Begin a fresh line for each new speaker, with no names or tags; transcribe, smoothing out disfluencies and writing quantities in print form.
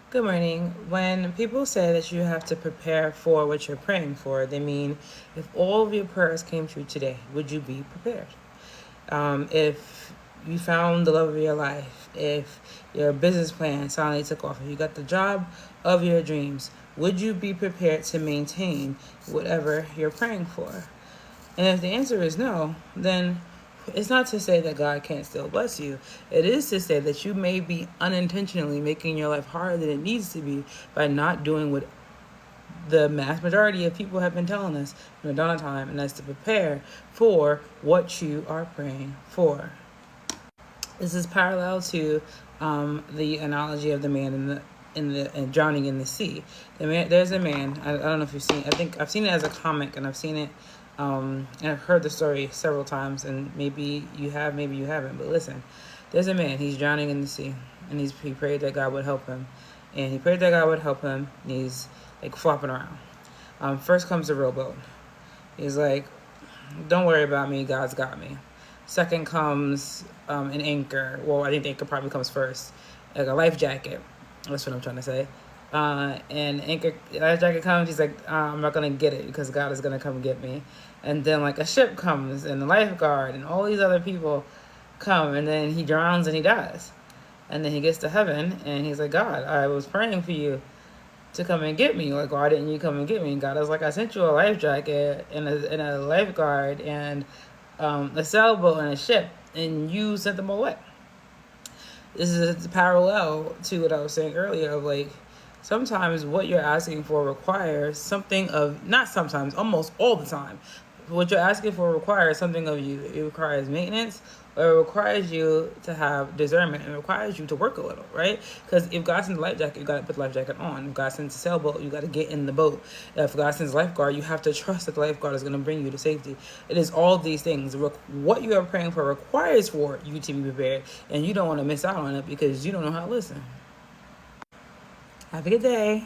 Good morning. When people say that you have to prepare for what you're praying for, they mean if all of your prayers came true today, would you be prepared? If you found the love of your life, if your business plan finally took off, if you got the job of your dreams, would you be prepared to maintain whatever you're praying for? And if the answer is no, then it's not to say that God can't still bless you. It is to say that you may be unintentionally making your life harder than it needs to be by not doing what the mass majority of people have been telling us from the dawn of time, and that's to prepare for what you are praying for. This is parallel to the analogy of the man in the drowning in the sea. There's a man. I don't know if you've seen. I think I've seen it as a comic, and I've seen it, and I've heard the story several times. And maybe you have, maybe you haven't. But listen, there's a man. He's drowning in the sea, and he prayed that God would help him, and he prayed that God would help him. And he's like flopping around. First comes the rowboat. He's like, "Don't worry about me. God's got me." Second comes an anchor. Well, I think the anchor probably comes first, like a life jacket. That's what I'm trying to say. And anchor life jacket comes. He's like, I'm not gonna get it because God is gonna come get me. And then like a ship comes and the lifeguard and all these other people come, and then he drowns and he dies. And then he gets to heaven and he's like, God, I was praying for you to come and get me. Like, why didn't you come and get me? And God is like, I sent you a life jacket and a lifeguard and a sailboat and a ship, and you sent them away. This is a parallel to what I was saying earlier of like sometimes what you're asking for requires something of, not sometimes, almost all the time, what you're asking for requires something of you. It requires maintenance, or it requires you to have discernment. It requires you to work a little, right? Because if God sends a life jacket, you got to put the life jacket on. If God sends a sailboat, you got to get in the boat. If God sends a lifeguard, you have to trust that the lifeguard is going to bring you to safety. It is all these things. What you are praying for requires for you to be prepared, and you don't want to miss out on it because you don't know how to listen. Have a good day.